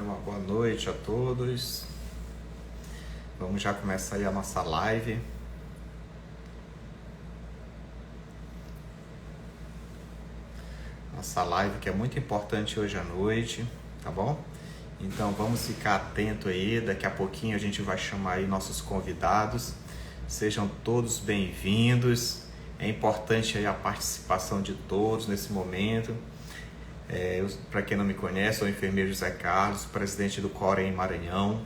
Uma boa noite a todos. Vamos já começar aí a nossa live. Nossa live que é muito importante hoje à noite, tá bom? Então vamos ficar atento aí, daqui a pouquinho a gente vai chamar aí nossos convidados. Sejam todos bem-vindos. É importante aí a participação de todos nesse momento. Para quem não me conhece, sou o enfermeiro José Carlos, presidente do Corem Maranhão.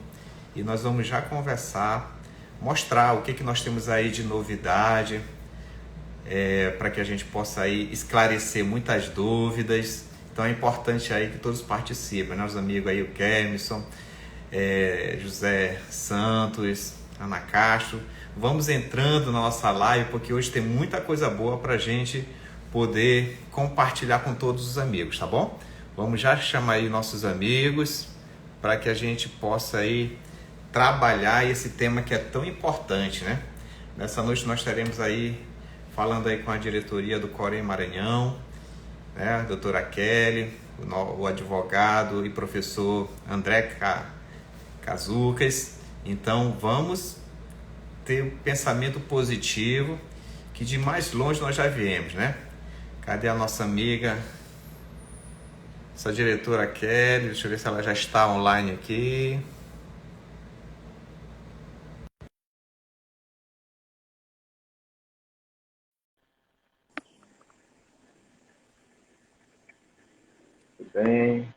E nós vamos já conversar, mostrar o que nós temos aí de novidade, para que a gente possa aí esclarecer muitas dúvidas. Então é importante aí que todos participem, né? Os amigos aí, o Kermison, José Santos, Ana Castro. Vamos entrando na nossa live, porque hoje tem muita coisa boa para a gente poder compartilhar com todos os amigos, tá bom? Vamos já chamar aí nossos amigos para que a gente possa aí trabalhar esse tema que é tão importante, né? Nessa noite nós estaremos aí falando aí com a diretoria do Corem Maranhão, né? A doutora Kelly, o advogado e professor André Cazucas. Então vamos ter um pensamento positivo, que de mais longe nós já viemos, né? Cadê a nossa amiga, essa diretora Kelly? Deixa eu ver se ela já está online aqui. Tudo bem?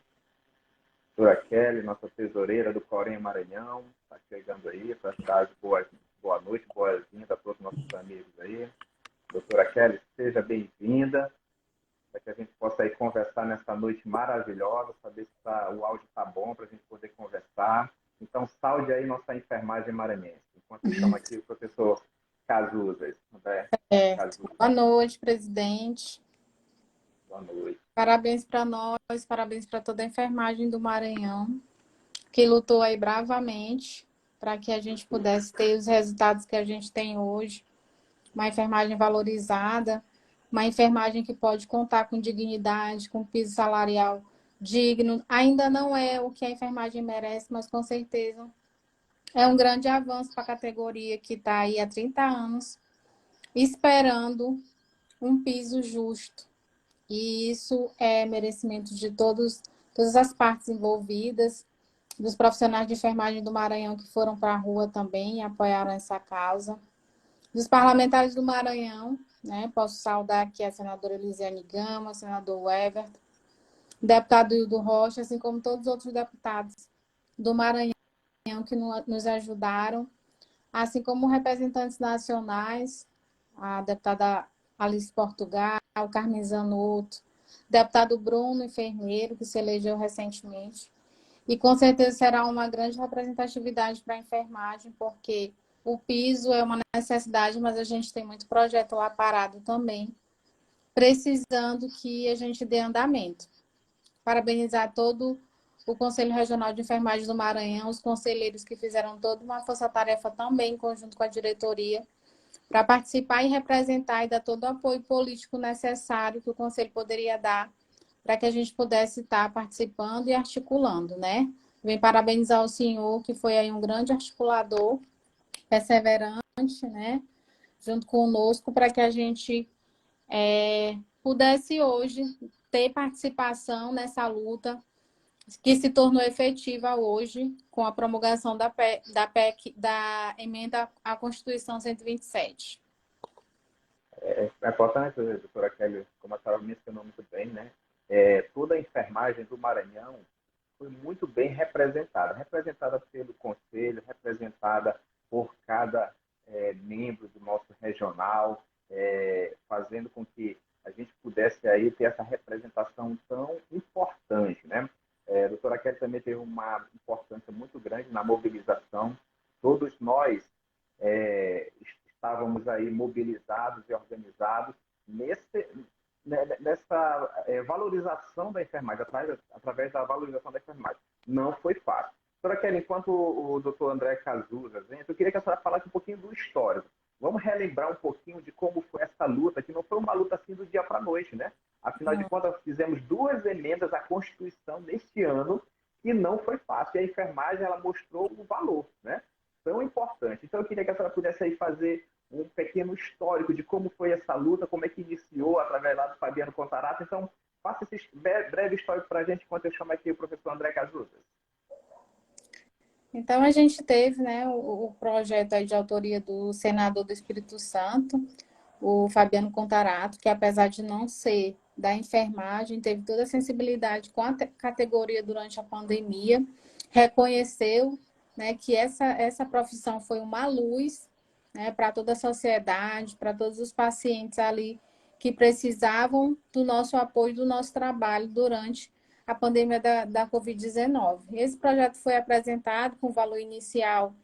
Doutora Kelly, nossa tesoureira do Corém Maranhão, está chegando aí para dar boa noite, boas-vindas a todos os nossos amigos aí. Doutora Kelly, seja bem-vinda, para que a gente possa aí conversar nessa noite maravilhosa, saber se o áudio está bom para a gente poder conversar. Então, saúde aí nossa enfermagem maranhense. Enquanto estamos aqui, o professor Cazuzas. Boa noite, presidente. Boa noite. Parabéns para nós, parabéns para toda a enfermagem do Maranhão, que lutou aí bravamente para que a gente pudesse ter os resultados que a gente tem hoje. Uma enfermagem valorizada, uma enfermagem que pode contar com dignidade, com piso salarial digno. Ainda não é o que a enfermagem merece, mas com certeza é um grande avanço para a categoria que está aí há 30 anos, esperando um piso justo. E isso é merecimento de todas as partes envolvidas, dos profissionais de enfermagem do Maranhão que foram para a rua também e apoiaram essa causa, dos parlamentares do Maranhão, né? Posso saudar aqui a senadora Elisiane Gama, o senador Everton, o deputado Hildo Rocha, assim como todos os outros deputados do Maranhão que nos ajudaram, assim como representantes nacionais, a deputada Alice Portugal, Carmen Zanotto, deputado Bruno, enfermeiro, que se elegeu recentemente. E com certeza será uma grande representatividade para a enfermagem, porque o piso é uma necessidade, mas a gente tem muito projeto lá parado também, precisando que a gente dê andamento. Parabenizar todo o Conselho Regional de Enfermagem do Maranhão, os conselheiros que fizeram toda uma força-tarefa também, em conjunto com a diretoria, para participar e representar e dar todo o apoio político necessário que o Conselho poderia dar para que a gente pudesse estar participando e articulando, né? Vem parabenizar o senhor, que foi aí um grande articulador, perseverante, né? Junto conosco, para que a gente pudesse hoje ter participação nessa luta que se tornou efetiva hoje com a promulgação da PEC, da emenda à Constituição 127. É importante, doutora Kelly, como a senhora mencionou muito bem, né? Toda a enfermagem do Maranhão foi muito bem representada pelo Conselho, representada por cada membro do nosso regional, fazendo com que a gente pudesse aí ter essa representação tão importante, né? A doutora Kelly também teve uma importância muito grande na mobilização. Todos nós estávamos aí mobilizados e organizados nessa valorização da enfermagem, através da valorização da enfermagem. Não foi fácil. Doutora Kelly, enquanto o doutor André Cazuza, eu queria que a senhora falasse um pouquinho do histórico. Vamos relembrar um pouquinho de como foi essa luta, que não foi uma luta assim do dia para a noite, né? Afinal de contas, fizemos 2 emendas à Constituição neste ano e não foi fácil. E a enfermagem, ela mostrou o valor, né? Tão importante. Então, eu queria que a senhora pudesse aí fazer um pequeno histórico de como foi essa luta, como é que iniciou através lá do Fabiano Contarato. Então, faça esse breve histórico para a gente, enquanto eu chamo aqui o professor André Casucas. Então, a gente teve, né, o projeto aí de autoria do senador do Espírito Santo, o Fabiano Contarato, que apesar de não ser da enfermagem, teve toda a sensibilidade com a categoria durante a pandemia, reconheceu, né, que essa profissão foi uma luz, né, para toda a sociedade, para todos os pacientes ali que precisavam do nosso apoio, do nosso trabalho durante a pandemia da Covid-19. Esse projeto foi apresentado com valor inicial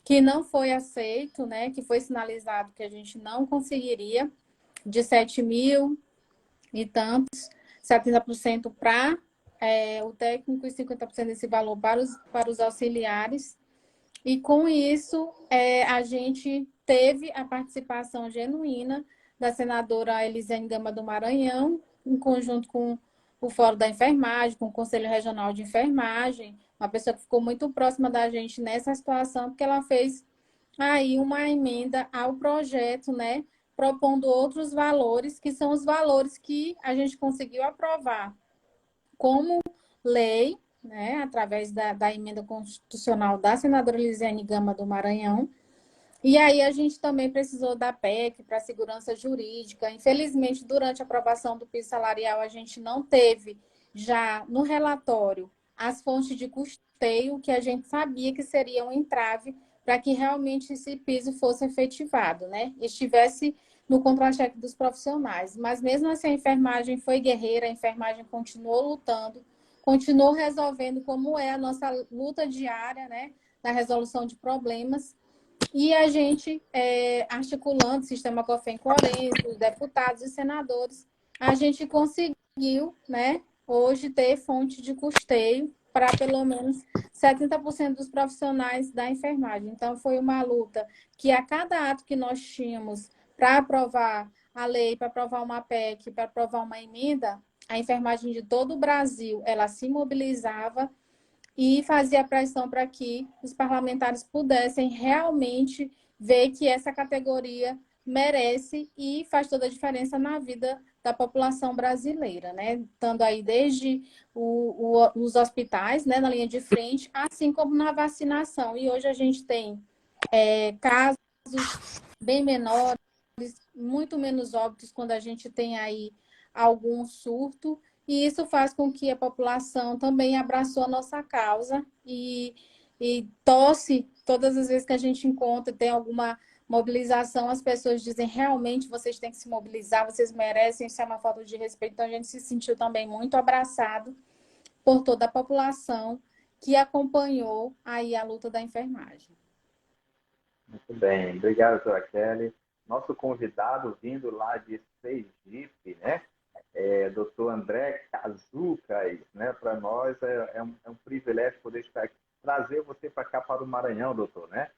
que não foi aceito, né, que foi sinalizado que a gente não conseguiria, de 7 mil e tantos, 70% para o técnico e 50% desse valor para os auxiliares. E com isso, a gente teve a participação genuína da senadora Elisiane Gama do Maranhão, em conjunto com o Fórum da Enfermagem, com o Conselho Regional de Enfermagem, uma pessoa que ficou muito próxima da gente nessa situação, porque ela fez aí uma emenda ao projeto, né, propondo outros valores, que são os valores que a gente conseguiu aprovar como lei, né, através da emenda constitucional da senadora Elisiane Gama do Maranhão. E aí a gente também precisou da PEC para a segurança jurídica. Infelizmente, durante a aprovação do piso salarial, a gente não teve já no relatório as fontes de custeio que a gente sabia que seria um entrave para que realmente esse piso fosse efetivado, né? Estivesse no contra-cheque dos profissionais. Mas mesmo assim, a enfermagem foi guerreira, a enfermagem continuou lutando, continuou resolvendo, como é a nossa luta diária, né, na resolução de problemas. E a gente, articulando o sistema COFEM-CORENS, os deputados e senadores, a gente conseguiu, né, hoje ter fonte de custeio para pelo menos 70% dos profissionais da enfermagem. Então, foi uma luta que a cada ato que nós tínhamos para aprovar a lei, para aprovar uma PEC, para aprovar uma emenda, a enfermagem de todo o Brasil, ela se mobilizava e fazia pressão para que os parlamentares pudessem realmente ver que essa categoria merece e faz toda a diferença na vida da população brasileira, né? Estando aí desde os hospitais, né, na linha de frente, assim como na vacinação. E hoje a gente tem casos bem menores, muito menos óbitos quando a gente tem aí algum surto, e isso faz com que a população também abraçou a nossa causa e torce todas as vezes que a gente encontra, tem alguma mobilização, as pessoas dizem realmente vocês têm que se mobilizar, vocês merecem, isso é uma falta de respeito. Então a gente se sentiu também muito abraçado por toda a população que acompanhou aí a luta da enfermagem. Muito bem, obrigado, doutora Kelly. Nosso convidado vindo lá de Sergipe, né? Doutor André Casucas, né? Para nós é um privilégio poder estar aqui, trazer você para cá, para o Maranhão, doutor, né?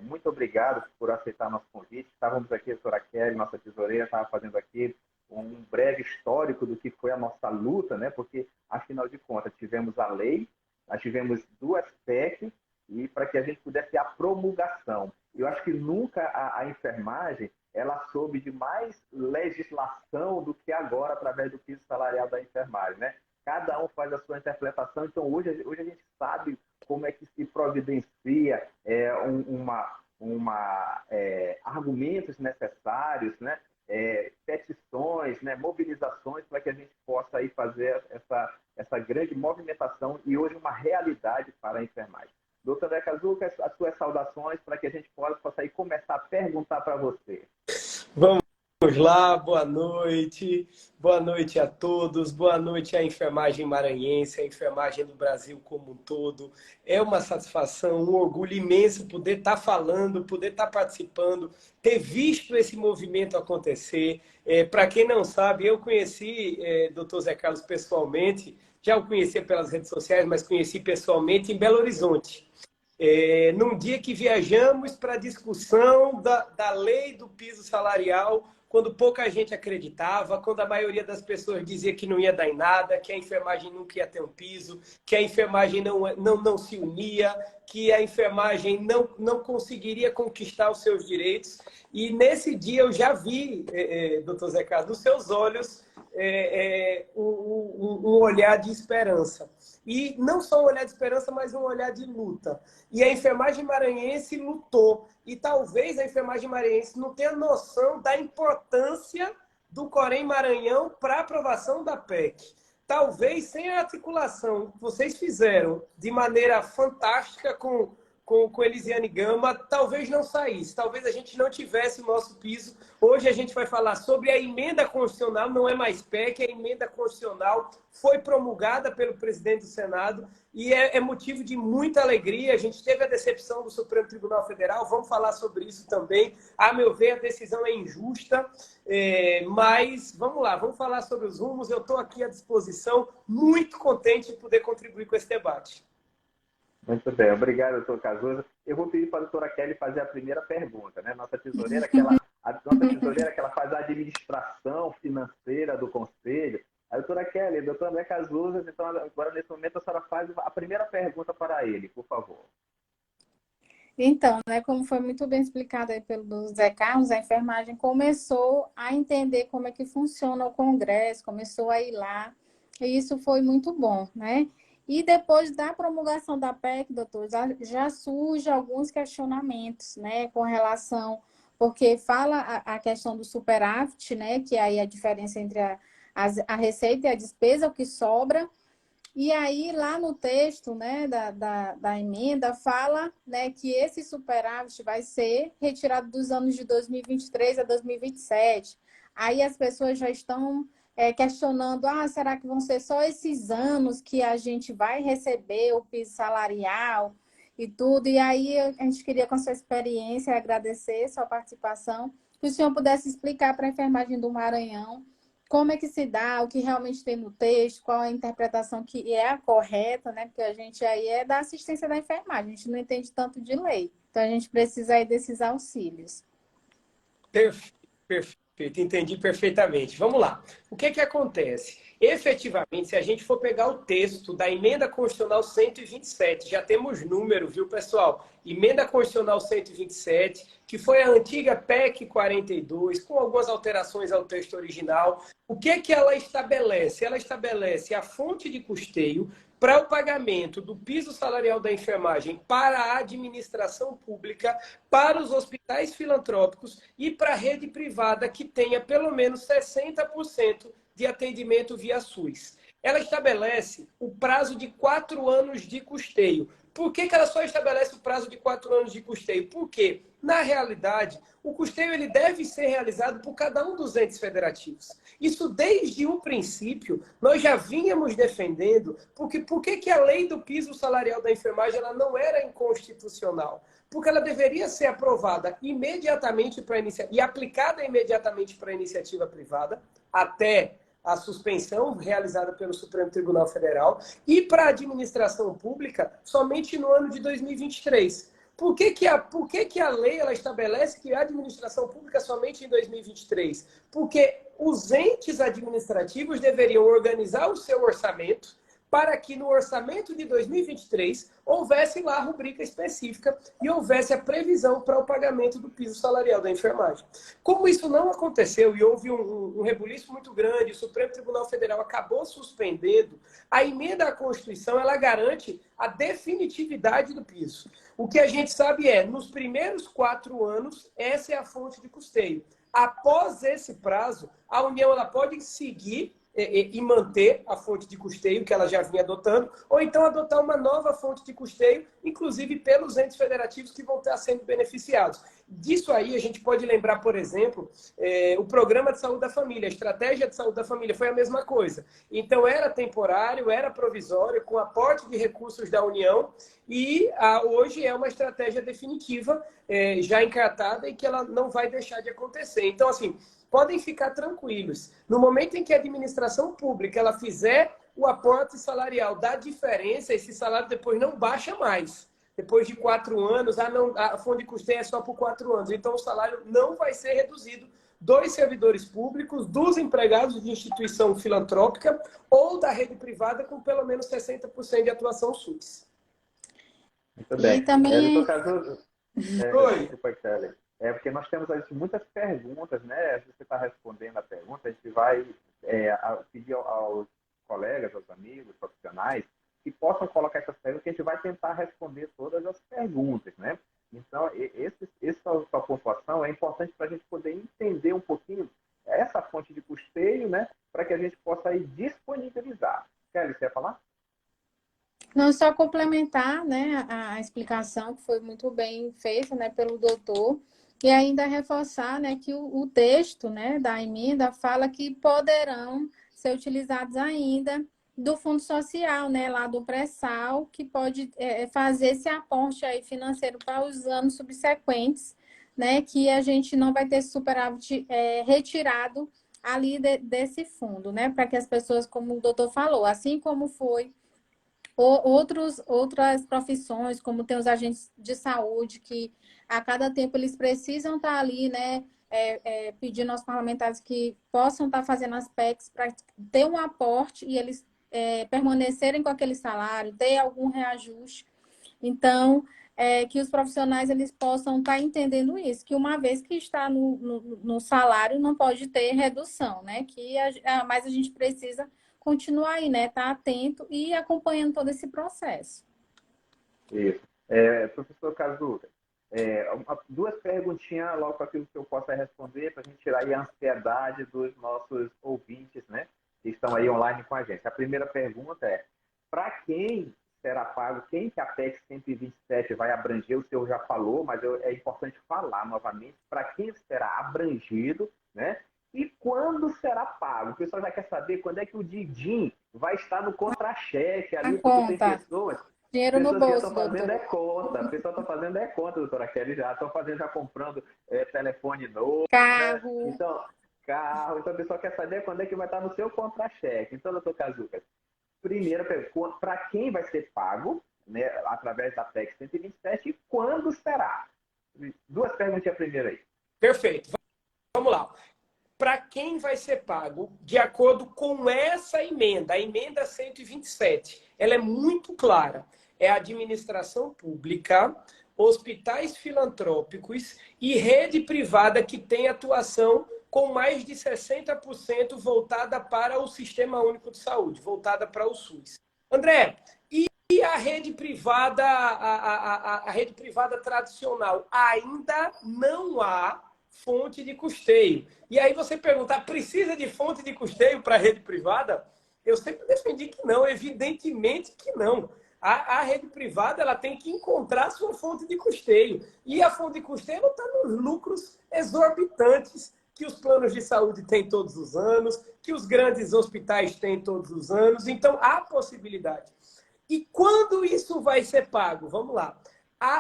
Muito obrigado por aceitar nosso convite. Estávamos aqui, a doutora Kelly, nossa tesoureira, estava fazendo aqui um breve histórico do que foi a nossa luta, né? Porque, afinal de contas, tivemos a lei, nós tivemos 2 PEC, e para que a gente pudesse ter a promulgação. Eu acho que nunca a enfermagem ela soube de mais legislação do que agora, através do piso salarial da enfermagem, né? Cada um faz a sua interpretação, então hoje a gente sabe como é que se providencia argumentos necessários, né? Petições, né? Mobilizações para que a gente possa aí fazer essa grande movimentação e hoje uma realidade para a enfermagem. Doutor André Casucas, as suas saudações para que a gente possa aí começar a perguntar para você. Vamos lá, boa noite a todos, boa noite à enfermagem maranhense, à enfermagem do Brasil como um todo. É uma satisfação, um orgulho imenso poder estar falando, poder estar participando, ter visto esse movimento acontecer. Para quem não sabe, eu conheci Dr. Zé Carlos pessoalmente, já o conhecia pelas redes sociais, mas conheci pessoalmente em Belo Horizonte. Num dia que viajamos para a discussão da lei do piso salarial quando pouca gente acreditava, quando a maioria das pessoas dizia que não ia dar em nada, que a enfermagem nunca ia ter um piso, que a enfermagem não se unia, que a enfermagem não conseguiria conquistar os seus direitos. E nesse dia eu já vi, doutor Zé Carlos, nos seus olhos, um olhar de esperança. E não só um olhar de esperança, mas um olhar de luta. E a enfermagem maranhense lutou. E talvez a enfermagem maranhense não tenha noção da importância do Corém Maranhão para a aprovação da PEC. Talvez sem a articulação que vocês fizeram de maneira fantástica com Elisiane Gama, talvez não saísse, talvez a gente não tivesse o nosso piso. Hoje a gente vai falar sobre a emenda constitucional, não é mais PEC, a emenda constitucional foi promulgada pelo presidente do Senado e é motivo de muita alegria. A gente teve a decepção do Supremo Tribunal Federal, vamos falar sobre isso também. A meu ver, a decisão é injusta, mas vamos lá, vamos falar sobre os rumos. Eu estou aqui à disposição, muito contente de poder contribuir com esse debate. Muito bem, obrigado, doutor Cazuza. Eu vou pedir para a doutora Kelly fazer a primeira pergunta, né? Nossa tesoureira, que ela faz a administração financeira do Conselho. A doutora Kelly, doutor André Cazuza, então agora nesse momento a senhora faz a primeira pergunta para ele, por favor. Então, né, como foi muito bem explicado aí pelo Zé Carlos, a enfermagem começou a entender como é que funciona o Congresso, começou a ir lá, e isso foi muito bom, né? E depois da promulgação da PEC, doutor, já surgem alguns questionamentos, né, com relação, porque fala a questão do superávit, né, que aí é a diferença entre a receita e a despesa, o que sobra. E aí, lá no texto, né, da emenda, fala, né, que esse superávit vai ser retirado dos anos de 2023 a 2027. Aí as pessoas já estão questionando, será que vão ser só esses anos que a gente vai receber o piso salarial e tudo? E aí a gente queria, com a sua experiência, agradecer a sua participação, que o senhor pudesse explicar para a enfermagem do Maranhão como é que se dá, o que realmente tem no texto, qual a interpretação que é a correta, né? Porque a gente aí é da assistência da enfermagem, a gente não entende tanto de lei. Então a gente precisa aí desses auxílios. Perfeito. Entendi perfeitamente. Vamos lá. O que acontece? Efetivamente, se a gente for pegar o texto da Emenda Constitucional 127, já temos número, viu, pessoal? Emenda Constitucional 127, que foi a antiga PEC 42, com algumas alterações ao texto original. O que ela estabelece? Ela estabelece a fonte de custeio para o pagamento do piso salarial da enfermagem para a administração pública, para os hospitais filantrópicos e para a rede privada que tenha pelo menos 60% de atendimento via SUS. Ela estabelece o prazo de 4 anos de custeio. Por que ela só estabelece o prazo de 4 anos de custeio? Porque, na realidade, o custeio ele deve ser realizado por cada um dos entes federativos. Isso, desde o princípio, nós já vínhamos defendendo, porque por que a lei do piso salarial da enfermagem ela não era inconstitucional? Porque ela deveria ser aprovada imediatamente e aplicada imediatamente para a iniciativa privada, até a suspensão realizada pelo Supremo Tribunal Federal, e para a administração pública somente no ano de 2023. Por que a lei ela estabelece que a administração pública somente em 2023? Porque os entes administrativos deveriam organizar o seu orçamento para que no orçamento de 2023 houvesse lá a rubrica específica e houvesse a previsão para o pagamento do piso salarial da enfermagem. Como isso não aconteceu e houve um rebuliço muito grande, o Supremo Tribunal Federal acabou suspendendo, a emenda à Constituição ela garante a definitividade do piso. O que a gente sabe nos primeiros 4 anos, essa é a fonte de custeio. Após esse prazo, a União ela pode seguir e manter a fonte de custeio que ela já vinha adotando, ou então adotar uma nova fonte de custeio, inclusive pelos entes federativos que vão estar sendo beneficiados. Disso aí, a gente pode lembrar, por exemplo, o Programa de Saúde da Família, a Estratégia de Saúde da Família, foi a mesma coisa. Então, era temporário, era provisório, com aporte de recursos da União, e hoje é uma estratégia definitiva, já encartada, e que ela não vai deixar de acontecer. Então, assim, podem ficar tranquilos. No momento em que a administração pública ela fizer o aporte salarial da diferença, esse salário depois não baixa mais. Depois de 4 anos, a fonte de custeio é só por 4 anos. Então, o salário não vai ser reduzido 2 servidores públicos, 2 empregados de instituição filantrópica ou da rede privada com pelo menos 60% de atuação SUS. Muito bem. E também... Doutor Casuca, Oi. desculpa, Kelly. Porque nós temos muitas perguntas, né? Você está respondendo a pergunta, a gente vai pedir aos colegas, aos amigos, profissionais, que possam colocar essas perguntas, que a gente vai tentar responder todas as perguntas, né? Então, essa pontuação é importante para a gente poder entender um pouquinho essa fonte de custeio, né? Para que a gente possa aí disponibilizar. Kelly, você ia falar? Não, só complementar, né, a explicação que foi muito bem feita, né, pelo doutor, e ainda reforçar, né, que o texto, né, da emenda fala que poderão ser utilizados ainda do Fundo Social, né, lá do pré-sal, que pode fazer esse aporte aí financeiro para os anos subsequentes, né, que a gente não vai ter superávit retirado ali desse fundo, né, para que as pessoas, como o doutor falou, assim como foi outras profissões, como tem os agentes de saúde, que a cada tempo eles precisam estar ali, né, pedindo aos parlamentares que possam estar fazendo as PECs para ter um aporte e eles permanecerem com aquele salário, ter algum reajuste. Então, que os profissionais eles possam estar entendendo isso, que uma vez que está no salário, não pode ter redução, né? Mas a gente precisa continuar aí, né? Estar atento e acompanhando todo esse processo. Isso. Professor Casuca, 2 perguntinhas logo para aquilo que eu possa responder, para a gente tirar aí a ansiedade dos nossos ouvintes, né? Que estão aí online com a gente. A primeira pergunta é: para quem será pago, quem que a PEC 127 vai abranger? O senhor já falou, mas é importante falar novamente, para quem será abrangido, né? E quando será pago? O pessoal já quer saber quando é que o din-din vai estar no contra-cheque ali, porque tem pessoas... Dinheiro no bolso, estão fazendo conta. A pessoa está fazendo conta, doutora Kelly, já estão fazendo, já comprando telefone novo, carro. Né? Então, carro. Então, a pessoa quer saber quando é que vai estar no seu contra-cheque. Então, doutor Casuca, primeira pergunta, para quem vai ser pago, né, através da PEC 127 e quando será? 2 perguntinhas primeiro aí. Perfeito. Vamos lá. Para quem vai ser pago, de acordo com essa emenda, a emenda 127, ela é muito clara. É a administração pública, hospitais filantrópicos e rede privada que tem atuação com mais de 60% voltada para o Sistema Único de Saúde, voltada para o SUS. André, e a rede privada, a rede privada tradicional? Ainda não há fonte de custeio. E aí você pergunta, precisa de fonte de custeio para a rede privada? Eu sempre defendi que não, evidentemente que não. A rede privada ela tem que encontrar sua fonte de custeio. E a fonte de custeio está nos lucros exorbitantes que os planos de saúde têm todos os anos, que os grandes hospitais têm todos os anos. Então, há possibilidade. E quando isso vai ser pago? Vamos lá.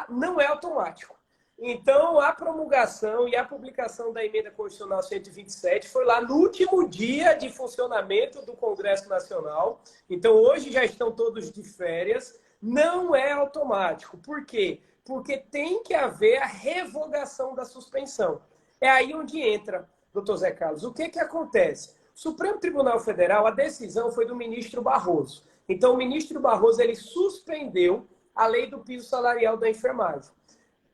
Não é automático. Então, a promulgação e a publicação da Emenda Constitucional 127 foi lá no último dia de funcionamento do Congresso Nacional. Então, hoje já estão todos de férias. Não é automático. Por quê? Porque tem que haver a revogação da suspensão. É aí onde entra, doutor Zé Carlos. O que acontece? O Supremo Tribunal Federal, a decisão foi do ministro Barroso. Então, o ministro Barroso ele suspendeu a lei do piso salarial da enfermagem.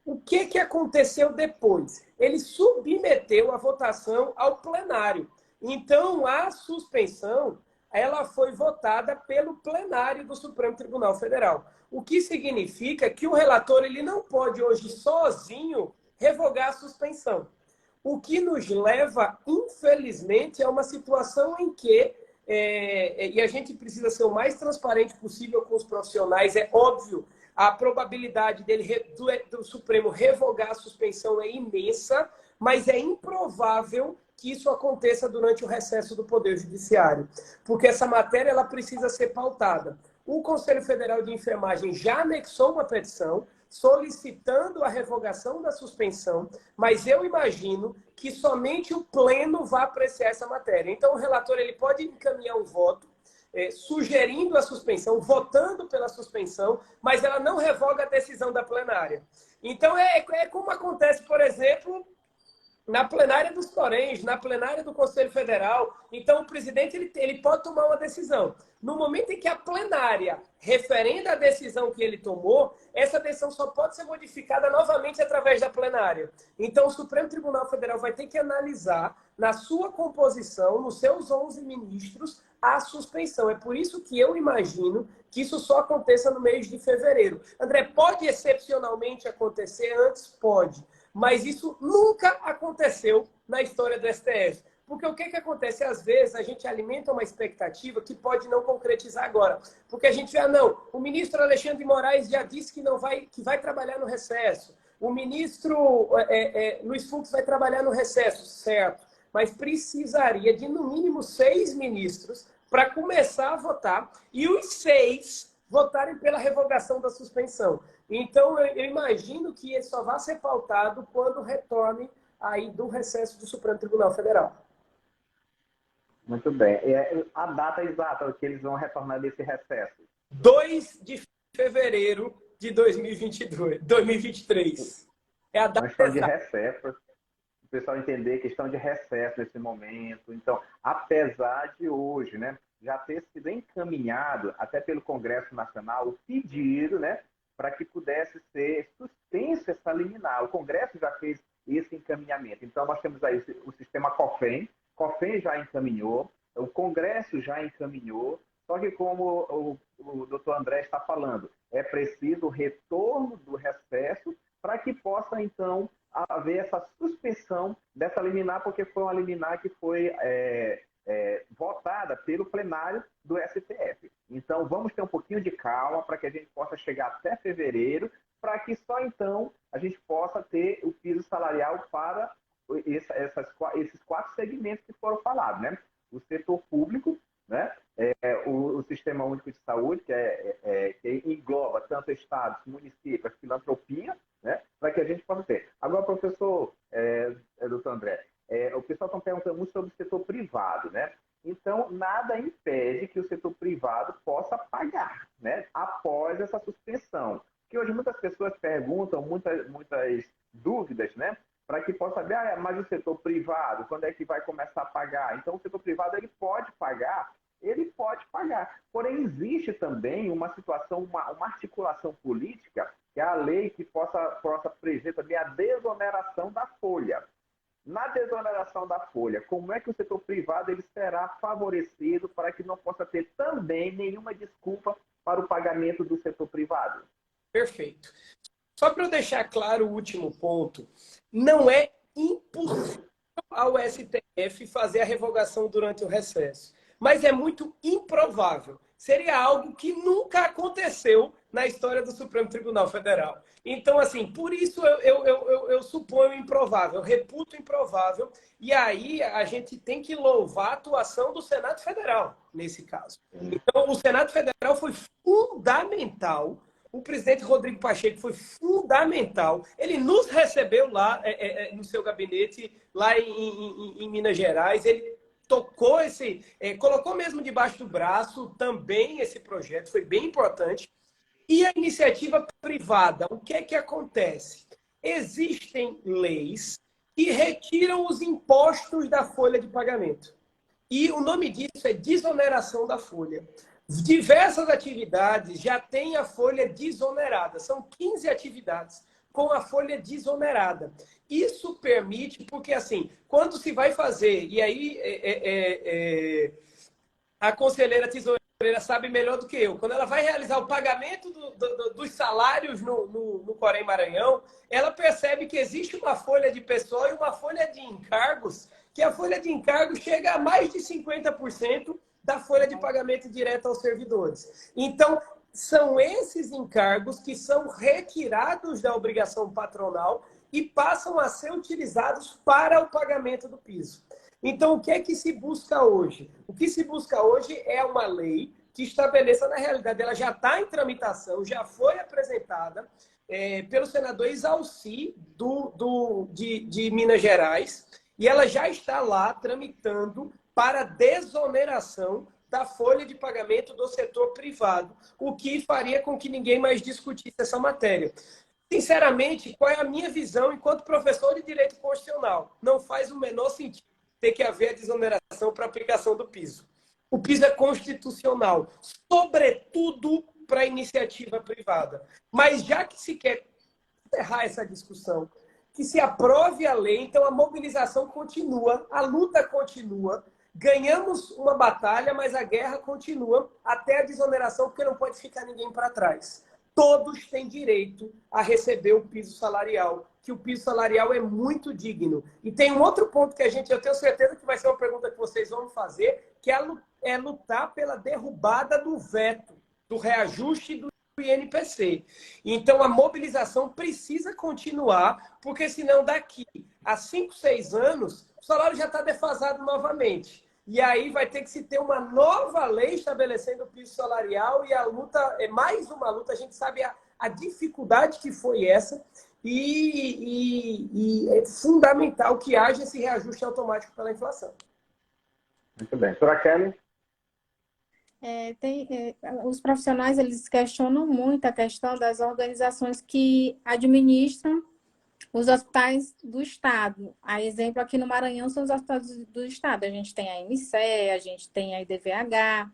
O que aconteceu depois? Ele submeteu a votação ao plenário. Então, a suspensão ela foi votada pelo plenário do Supremo Tribunal Federal. O que significa que o relator ele não pode hoje sozinho revogar a suspensão. O que nos leva, infelizmente, a uma situação em que, e a gente precisa ser o mais transparente possível com os profissionais, é óbvio, a probabilidade do Supremo revogar a suspensão é imensa, mas é improvável que isso aconteça durante o recesso do Poder Judiciário, porque essa matéria ela precisa ser pautada. O Conselho Federal de Enfermagem já anexou uma petição solicitando a revogação da suspensão, mas eu imagino que somente o pleno vai apreciar essa matéria. Então, o relator ele pode encaminhar um voto sugerindo a suspensão, votando pela suspensão, mas ela não revoga a decisão da plenária. Então, é como acontece, por exemplo, na plenária dos Coréns, na plenária do Conselho Federal. Então, o presidente ele pode tomar uma decisão. No momento em que a plenária referenda a decisão que ele tomou, essa decisão só pode ser modificada novamente através da plenária. Então, o Supremo Tribunal Federal vai ter que analisar, na sua composição, nos seus 11 ministros, a suspensão. É por isso que eu imagino que isso só aconteça no mês de fevereiro. André, pode excepcionalmente acontecer antes? Pode. Mas isso nunca aconteceu na história do STF. Porque o que acontece? Às vezes a gente alimenta uma expectativa que pode não concretizar agora. Porque a gente vê, não, o ministro Alexandre de Moraes já disse que vai trabalhar no recesso. O ministro Luiz Fux vai trabalhar no recesso, certo. Mas precisaria de, no mínimo, 6 ministros para começar a votar e os 6 votarem pela revogação da suspensão. Então, eu imagino que ele só vai ser pautado quando retorne aí do recesso do Supremo Tribunal Federal. Muito bem. A data exata que eles vão retornar desse recesso? 2 de fevereiro de 2023. É a data questão de recesso. O pessoal entender questão de recesso nesse momento. Então, apesar de hoje, né, já ter sido encaminhado até pelo Congresso Nacional o pedido, né, para que pudesse ser suspensa essa liminar. O Congresso já fez esse encaminhamento. Então, nós temos aí o sistema COFEN. COFEN já encaminhou, o Congresso já encaminhou, só que como o doutor André está falando, é preciso o retorno do recesso para que possa, então, haver essa suspensão dessa liminar, porque foi uma liminar que foi votada pelo plenário do STF. Então, vamos ter um pouquinho de calma para que a gente possa chegar até fevereiro, para que só então a gente possa ter o piso salarial para esses 4 segmentos que foram falados, né? O setor público, né? O Sistema Único de Saúde, que engloba tanto estados, municípios, filantropia, né? Para que a gente possa ter. Agora, professor, doutor André, o pessoal está perguntando muito sobre o setor privado, né? Então, nada impede que o setor privado possa pagar, né? Após essa suspensão. Porque hoje muitas pessoas perguntam, muitas dúvidas, né? Para que possa saber, mas o setor privado, quando é que vai começar a pagar? Então, o setor privado, ele pode pagar. Porém, existe também uma situação, uma articulação política, que é a lei que possa prever também a desoneração da folha. Na desoneração da folha, como é que o setor privado ele será favorecido para que não possa ter também nenhuma desculpa para o pagamento do setor privado? Perfeito. Só para eu deixar claro o último ponto, não é impossível ao STF fazer a revogação durante o recesso, mas é muito improvável. Seria algo que nunca aconteceu na história do Supremo Tribunal Federal. Então, assim, por isso eu suponho improvável, eu reputo improvável, e aí a gente tem que louvar a atuação do Senado Federal, nesse caso. Então, o Senado Federal foi fundamental. O presidente Rodrigo Pacheco foi fundamental. Ele nos recebeu lá no seu gabinete, lá em Minas Gerais. Ele tocou colocou mesmo debaixo do braço também esse projeto, foi bem importante. E a iniciativa privada, o que é que acontece? Existem leis que retiram os impostos da folha de pagamento. E o nome disso é desoneração da folha. Diversas atividades já têm a folha desonerada. São 15 atividades com a folha desonerada. Isso permite, porque assim, quando se vai fazer, e aí a conselheira tesoureira sabe melhor do que eu, quando ela vai realizar o pagamento dos salários no Corém Maranhão, ela percebe que existe uma folha de pessoal e uma folha de encargos, que a folha de encargos chega a mais de 50% da folha de pagamento direto aos servidores. Então, são esses encargos que são retirados da obrigação patronal e passam a ser utilizados para o pagamento do piso. Então, o que é que se busca hoje? O que se busca hoje é uma lei que estabeleça, na realidade, ela já está em tramitação, já foi apresentada pelo senador Exalci de Minas Gerais, e ela já está lá tramitando para desoneração da folha de pagamento do setor privado, o que faria com que ninguém mais discutisse essa matéria. sinceramente, qual é a minha visão enquanto professor de direito constitucional? Não faz o menor sentido ter que haver a desoneração para aplicação do piso. O piso é constitucional, sobretudo para a iniciativa privada. Mas já que se quer encerrar essa discussão, que se aprove a lei, então a mobilização continua, a luta continua, ganhamos uma batalha, mas a guerra continua até a desoneração, porque não pode ficar ninguém para trás. Todos têm direito a receber o piso salarial, que o piso salarial é muito digno. E tem um outro ponto que eu tenho certeza que vai ser uma pergunta que vocês vão fazer, que é lutar pela derrubada do veto, do reajuste do INPC. Então, a mobilização precisa continuar, porque senão daqui a 5, 6 anos, o salário já está defasado novamente. E aí vai ter que se ter uma nova lei estabelecendo o piso salarial, e a luta é mais uma luta, a gente sabe a dificuldade que foi essa, e é fundamental que haja esse reajuste automático pela inflação. Muito bem. Doutora Kelly? Os profissionais, eles questionam muito a questão das organizações que administram os hospitais do Estado. A exemplo, aqui no Maranhão são os hospitais do Estado. A gente tem a MCE, a gente tem a IDVH,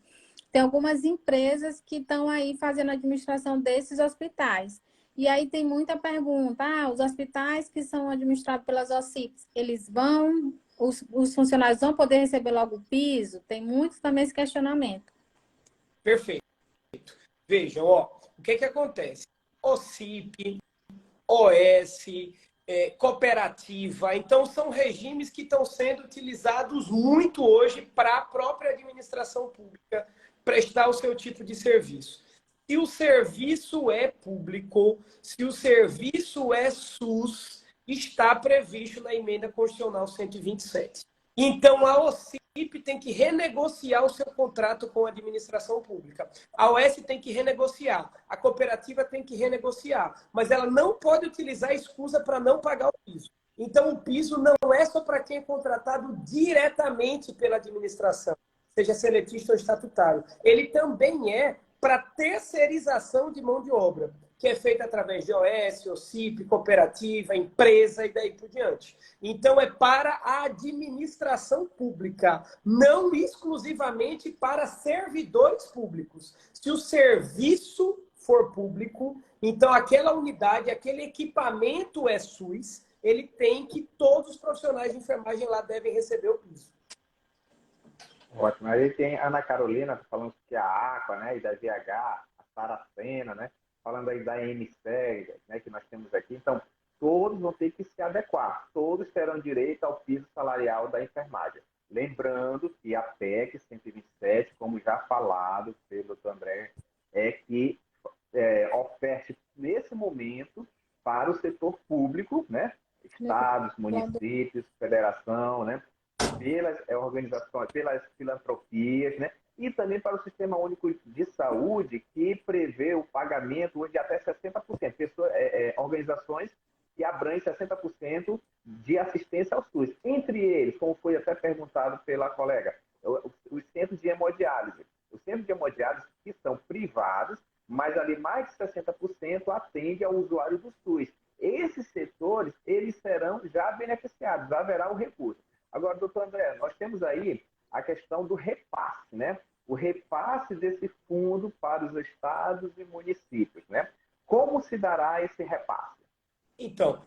tem algumas empresas que estão aí fazendo a administração desses hospitais. E aí tem muita pergunta, os hospitais que são administrados pelas OCIPs, os funcionários vão poder receber logo o piso? Tem muito também esse questionamento. Perfeito. Vejam, o que acontece? OCIP, OS, cooperativa. Então, são regimes que estão sendo utilizados muito hoje para a própria administração pública prestar o seu tipo de serviço. Se o serviço é público, se o serviço é SUS, está previsto na Emenda Constitucional 127. Então, a OCIP tem que renegociar o seu contrato com a administração pública. A OS tem que renegociar. A cooperativa tem que renegociar. Mas ela não pode utilizar a escusa para não pagar o piso. Então, o piso não é só para quem é contratado diretamente pela administração, seja seletista ou estatutário. Ele também é para terceirização de mão de obra, que é feita através de OS, OCIP, cooperativa, empresa e daí por diante. Então, é para a administração pública, não exclusivamente para servidores públicos. Se o serviço for público, então aquela unidade, aquele equipamento é SUS, ele tem que, todos os profissionais de enfermagem lá devem receber o piso. Ótimo. Aí tem a Ana Carolina falando que a AQUA, né, e da VH, a Saracena, né, falando aí da MCE, né, que nós temos aqui. Então, todos vão ter que se adequar. Todos terão direito ao piso salarial da enfermagem. Lembrando que a PEC 127, como já falado pelo Dr. André, é que oferte nesse momento para o setor público, né, estados, municípios, federação, né, pelas organizações, pelas filantropias, né? E também para o Sistema Único de Saúde, que prevê o pagamento de até 60%. Organizações que abrangem 60% de assistência ao SUS. Entre eles, como foi até perguntado pela colega, os centros de hemodiálise. Os centros de hemodiálise que são privados, mas ali mais de 60% atende ao usuário do SUS. Esses setores, eles serão já beneficiados, haverá o recurso. Agora, doutor André, nós temos aí a questão do repasse, né? O repasse desse fundo para os estados e municípios, né? Como se dará esse repasse? Então,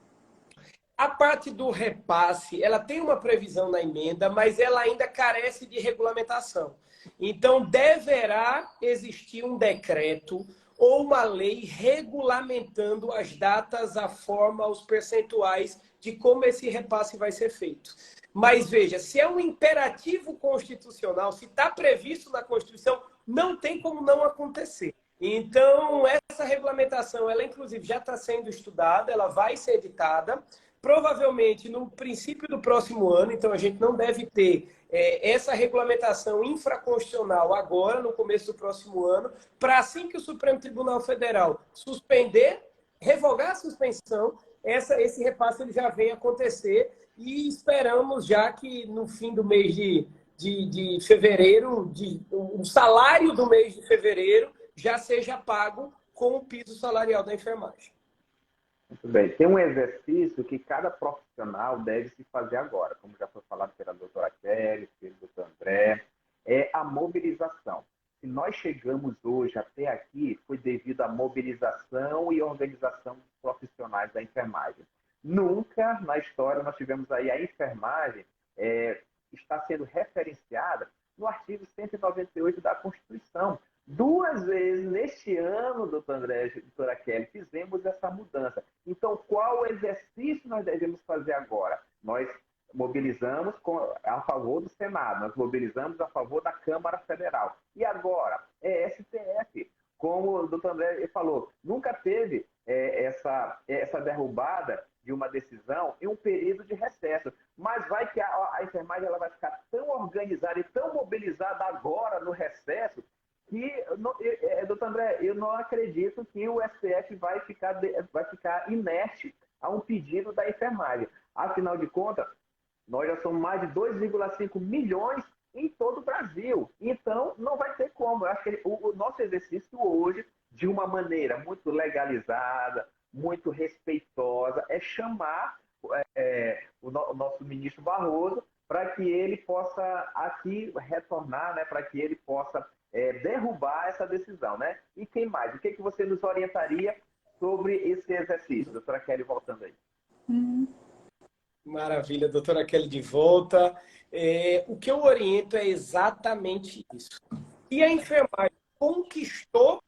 a parte do repasse, ela tem uma previsão na emenda, mas ela ainda carece de regulamentação. Então, deverá existir um decreto ou uma lei regulamentando as datas, a forma, os percentuais de como esse repasse vai ser feito. Mas veja, se é um imperativo constitucional, se está previsto na Constituição, não tem como não acontecer. Então, essa regulamentação, ela inclusive já está sendo estudada, ela vai ser editada, provavelmente no princípio do próximo ano, então a gente não deve ter essa regulamentação infraconstitucional agora, no começo do próximo ano, para assim que o Supremo Tribunal Federal suspender, revogar a suspensão, esse repasse ele já vem acontecer e esperamos já que no fim do mês de fevereiro, o salário do mês de fevereiro já seja pago com o piso salarial da enfermagem. Muito bem. Tem um exercício que cada profissional deve se fazer agora, como já foi falado pela doutora Kelly, pelo doutor André, é a mobilização. Se nós chegamos hoje até aqui, foi devido à mobilização e organização dos profissionais da enfermagem. Nunca na história nós tivemos aí a enfermagem está sendo referenciada no artigo 198 da Constituição. 2 vezes neste ano, doutor André e doutora Kelly, fizemos essa mudança. Então, qual exercício nós devemos fazer agora? Nós mobilizamos a favor do Senado, nós mobilizamos a favor da Câmara Federal. E agora, é STF. Como o doutor André falou, nunca teve essa derrubada de uma decisão em um período de recesso. Mas vai que a enfermagem ela vai ficar tão organizada e tão mobilizada agora no recesso que, doutor André, eu não acredito que o STF vai ficar inerte a um pedido da enfermagem. Afinal de contas, nós já somos mais de 2,5 milhões em todo o Brasil. Então, não vai ter como. Eu acho que o nosso exercício hoje, de uma maneira muito legalizada, muito respeitosa, é chamar o nosso ministro Barroso para que ele possa aqui retornar, né, para que ele possa derrubar essa decisão, né? E quem mais? O que você nos orientaria sobre esse exercício? Doutora Kelly, voltando aí. Maravilha, doutora Kelly de volta. O que eu oriento é exatamente isso. E a enfermagem conquistou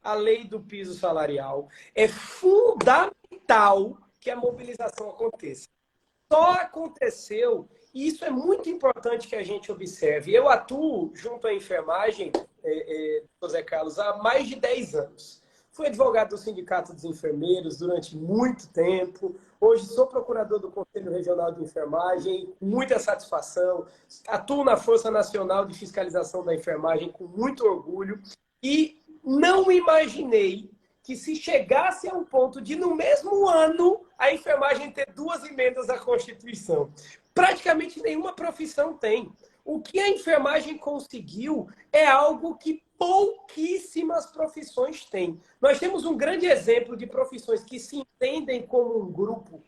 a lei do piso salarial, é fundamental que a mobilização aconteça. Só aconteceu, e isso é muito importante que a gente observe. Eu atuo junto à enfermagem, José Carlos, há mais de 10 anos. Fui advogado do Sindicato dos Enfermeiros durante muito tempo. Hoje sou procurador do Conselho Regional de Enfermagem, com muita satisfação. Atuo na Força Nacional de Fiscalização da Enfermagem com muito orgulho. E não imaginei que se chegasse a um ponto de, no mesmo ano, a enfermagem ter 2 emendas à Constituição. Praticamente nenhuma profissão tem. O que a enfermagem conseguiu é algo que pouquíssimas profissões têm. Nós temos um grande exemplo de profissões que se entendem como um grupo,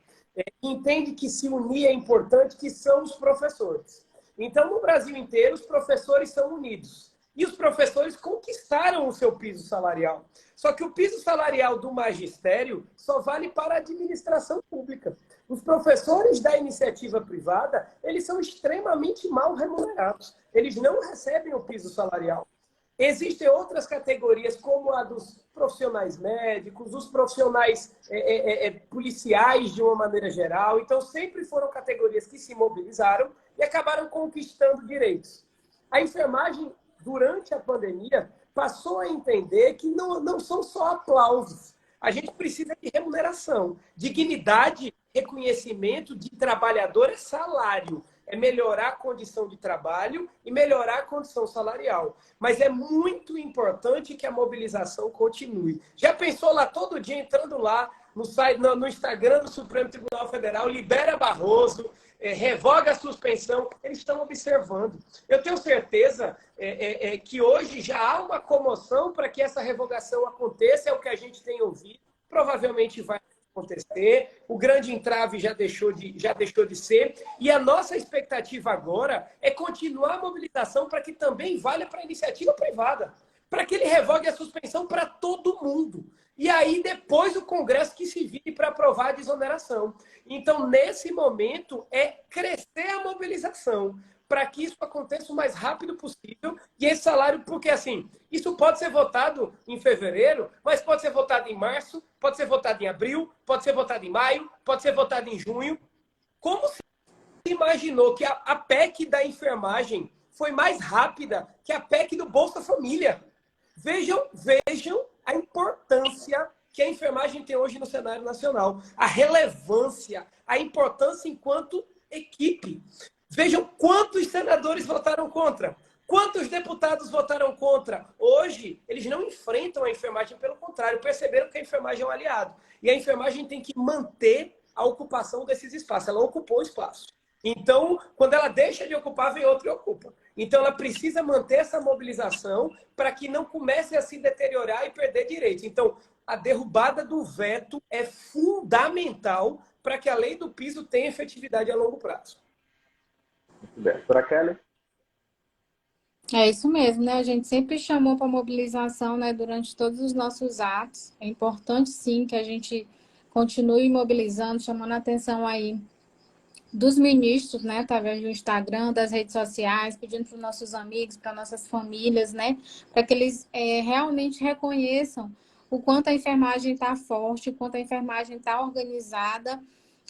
entendem que se unir é importante, que são os professores. Então, no Brasil inteiro, os professores são unidos. E os professores conquistaram o seu piso salarial. Só que o piso salarial do magistério só vale para a administração pública. Os professores da iniciativa privada, eles são extremamente mal remunerados. Eles não recebem o piso salarial. Existem outras categorias, como a dos profissionais médicos, os profissionais policiais, de uma maneira geral. Então, sempre foram categorias que se mobilizaram e acabaram conquistando direitos. A enfermagem, durante a pandemia, passou a entender que não são só aplausos. A gente precisa de remuneração, dignidade, reconhecimento de trabalhador é salário. É melhorar a condição de trabalho e melhorar a condição salarial. Mas é muito importante que a mobilização continue. Já pensou lá todo dia, entrando lá no site, no Instagram do Supremo Tribunal Federal, libera Barroso, revoga a suspensão, eles estão observando. Eu tenho certeza que hoje já há uma comoção para que essa revogação aconteça, é o que a gente tem ouvido, provavelmente vai acontecer, o grande entrave já deixou de ser, e a nossa expectativa agora é continuar a mobilização para que também valha para a iniciativa privada, para que ele revogue a suspensão para todo mundo. E aí, depois, o Congresso que se vire para aprovar a desoneração. Então, nesse momento, é crescer a mobilização para que isso aconteça o mais rápido possível. E esse salário, porque assim, isso pode ser votado em fevereiro, mas pode ser votado em março, pode ser votado em abril, pode ser votado em maio, pode ser votado em junho. Como se imaginou que a PEC da enfermagem foi mais rápida que a PEC do Bolsa Família? Vejam a importância que a enfermagem tem hoje no cenário nacional, a relevância, a importância enquanto equipe. Vejam quantos senadores votaram contra, quantos deputados votaram contra. Hoje, eles não enfrentam a enfermagem, pelo contrário, perceberam que a enfermagem é um aliado. E a enfermagem tem que manter a ocupação desses espaços. Ela ocupou o espaço. Então, quando ela deixa de ocupar, vem outro e ocupa. Então, ela precisa manter essa mobilização para que não comece a se deteriorar e perder direitos. Então, a derrubada do veto é fundamental para que a lei do piso tenha efetividade a longo prazo. Muito bem. Doutora Kelly? É isso mesmo, né? A gente sempre chamou para mobilização, né, durante todos os nossos atos. É importante, sim, que a gente continue mobilizando, chamando a atenção aí dos ministros, né, através do Instagram, das redes sociais, pedindo para os nossos amigos, para nossas famílias, né, para que eles realmente reconheçam o quanto a enfermagem está forte, o quanto a enfermagem está organizada.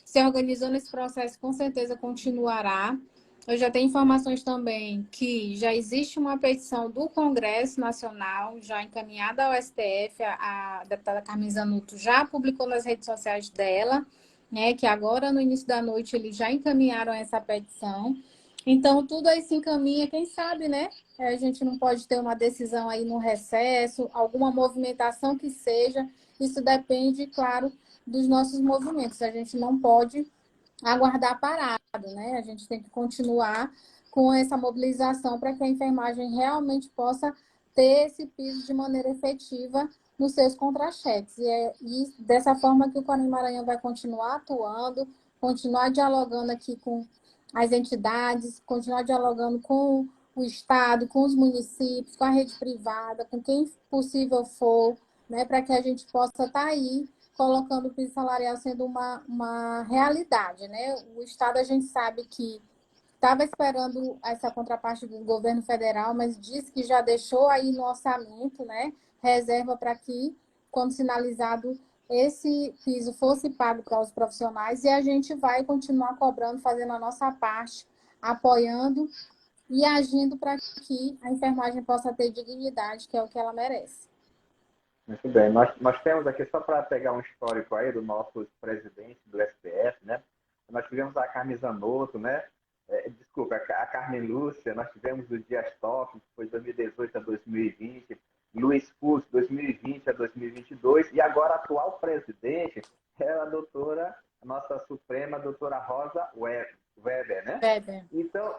Se organizou nesse processo, com certeza continuará. Eu já tenho informações também que já existe uma petição do Congresso Nacional, já encaminhada ao STF, a deputada Carmen Zanotto já publicou nas redes sociais dela, né, que agora, no início da noite, eles já encaminharam essa petição. Então, tudo aí se encaminha, quem sabe, né? A gente não pode ter uma decisão aí no recesso, alguma movimentação que seja. Isso depende, claro, dos nossos movimentos. A gente não pode aguardar parado, né? A gente tem que continuar com essa mobilização para que a enfermagem realmente possa ter esse piso de maneira efetiva nos seus contra-cheques. E dessa forma que o Corém Maranhão vai continuar atuando, continuar dialogando aqui com as entidades, continuar dialogando com o Estado, com os municípios, com a rede privada, com quem possível for, né, para que a gente possa estar aí colocando o piso salarial sendo uma realidade, né? O Estado, a gente sabe que estava esperando essa contraparte do governo federal, mas disse que já deixou aí no orçamento, né, reserva para que, quando sinalizado, esse piso fosse pago para os profissionais, e a gente vai continuar cobrando, fazendo a nossa parte, apoiando e agindo para que a enfermagem possa ter dignidade, que é o que ela merece. Muito bem. Nós temos aqui, só para pegar um histórico aí do nosso presidente do STF, né? Nós tivemos a Carmen Zanotto, né? Desculpa, a Carmen Lúcia, nós tivemos o Dias Toffoli, que foi de 2018 a 2020, Luiz Fux, 2020 a 2022, e agora a atual presidente é a nossa Suprema, doutora Rosa Weber, né? Weber. Então,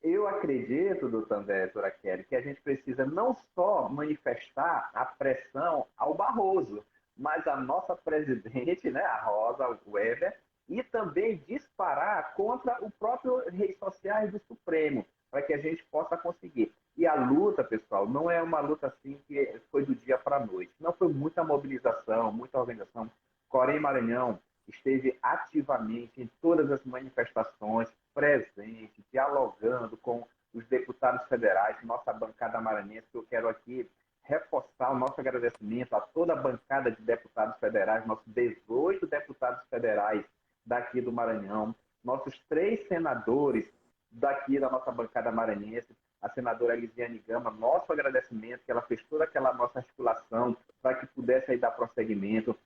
eu acredito, doutora Kelly, que a gente precisa não só manifestar a pressão ao Barroso, mas a nossa presidente, né, a Rosa Weber, e também disparar contra o próprio redes sociais do Supremo, para que a gente possa conseguir. E a luta, pessoal, não é uma luta assim que foi do dia para a noite. Não, foi muita mobilização, muita organização. Corém Maranhão esteve ativamente em todas as manifestações, presente, dialogando com os deputados federais, nossa bancada maranhense, que eu quero aqui reforçar o nosso agradecimento a toda a bancada de deputados federais, nossos 18 deputados federais daqui do Maranhão, nossos 3 senadores daqui da nossa bancada maranhense, a senadora Elisiane Gama, nosso agradecimento, que ela fez toda aquela nossa articulação para que pudesse aí dar prosseguimento,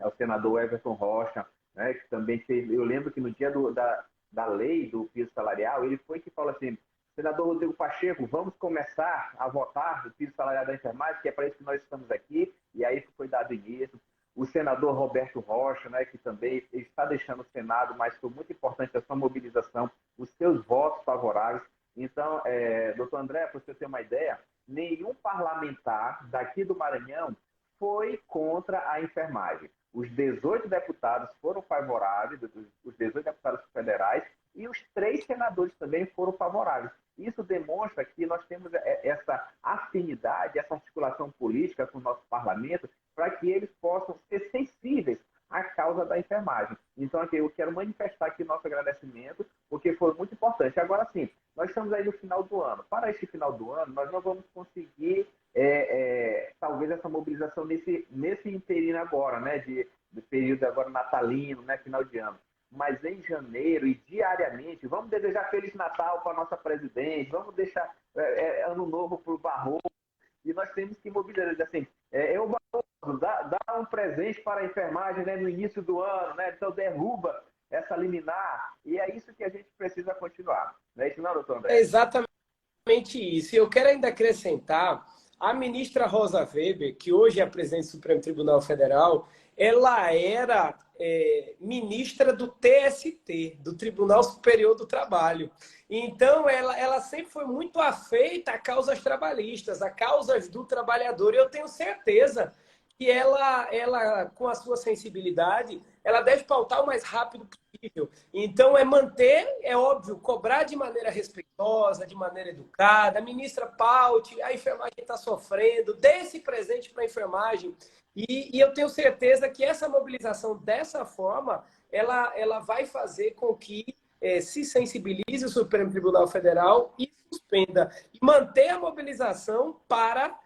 ao senador Everton Rocha, né, que também fez, eu lembro que no dia da lei do piso salarial, ele foi que falou assim, senador Rodrigo Pacheco, vamos começar a votar o piso salarial da enfermagem, que é para isso que nós estamos aqui, e aí foi dado início. O senador Roberto Rocha, né, que também está deixando o Senado, mas foi muito importante a sua mobilização, os seus votos favoráveis. Então, doutor André, para você ter uma ideia, nenhum parlamentar daqui do Maranhão foi contra a enfermagem. Os 18 deputados foram favoráveis, os 18 deputados federais, e os 3 senadores também foram favoráveis. Isso demonstra que nós temos essa afinidade, essa articulação política com o nosso parlamento, para que eles possam ser sensíveis à causa da enfermagem. Então, aqui, eu quero manifestar aqui nosso agradecimento, porque foi muito importante. Agora sim, nós estamos aí no final do ano. Para este final do ano, nós não vamos conseguir, talvez, essa mobilização nesse interino agora, né, de período agora natalino, né, final de ano. Mas em janeiro e diariamente, vamos desejar Feliz Natal para a nossa presidente, vamos deixar Ano Novo para o Barroso, e nós temos que mobilizar, assim, o Barroso dá um presente para a enfermagem, né, no início do ano, né, então derruba essa liminar, e é isso que a gente precisa continuar. Não é isso não, doutor André? É exatamente isso. E eu quero ainda acrescentar, a ministra Rosa Weber, que hoje é a presidente do Supremo Tribunal Federal, ela era ministra do TST, do Tribunal Superior do Trabalho. Então, ela sempre foi muito afeita a causas trabalhistas, a causas do trabalhador. E eu tenho certeza que ela, com a sua sensibilidade, ela deve pautar o mais rápido possível. Então, é manter, é óbvio, cobrar de maneira respeitosa, de maneira educada. A ministra paute, a enfermagem está sofrendo, dê esse presente para a enfermagem. E eu tenho certeza que essa mobilização dessa forma, ela vai fazer com que se sensibilize o Supremo Tribunal Federal e suspenda. E manter a mobilização para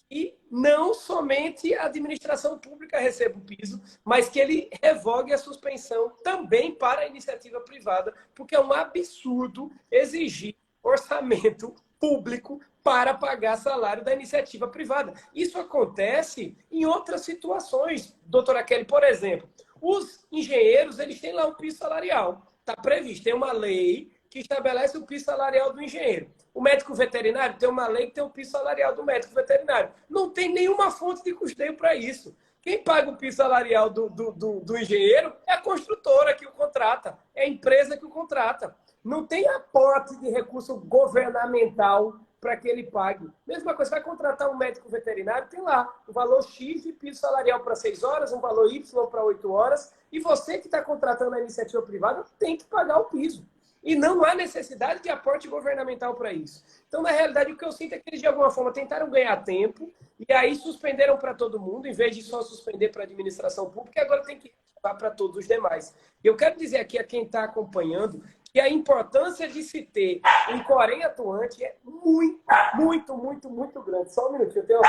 que não somente a administração pública receba o piso, mas que ele revogue a suspensão também para a iniciativa privada, porque é um absurdo exigir orçamento público para pagar salário da iniciativa privada. Isso acontece em outras situações, doutora Kelly. Por exemplo, os engenheiros, eles têm lá um piso salarial. Está previsto, tem uma lei que estabelece o piso salarial do engenheiro. O médico veterinário tem uma lei que tem o piso salarial do médico veterinário. Não tem nenhuma fonte de custeio para isso. Quem paga o piso salarial do engenheiro é a construtora que o contrata, é a empresa que o contrata. Não tem aporte de recurso governamental para que ele pague. Mesma coisa, vai contratar um médico veterinário, tem lá o valor X de piso salarial para 6 horas, um valor Y para 8 horas, e você que está contratando a iniciativa privada tem que pagar o piso. E não há necessidade de aporte governamental para isso. Então, na realidade, o que eu sinto é que eles, de alguma forma, tentaram ganhar tempo e aí suspenderam para todo mundo, em vez de só suspender para a administração pública, e agora tem que ativar para todos os demais. Eu quero dizer aqui a quem está acompanhando que a importância de se ter um Corém atuante é muito, muito grande. Só um minutinho, eu tenho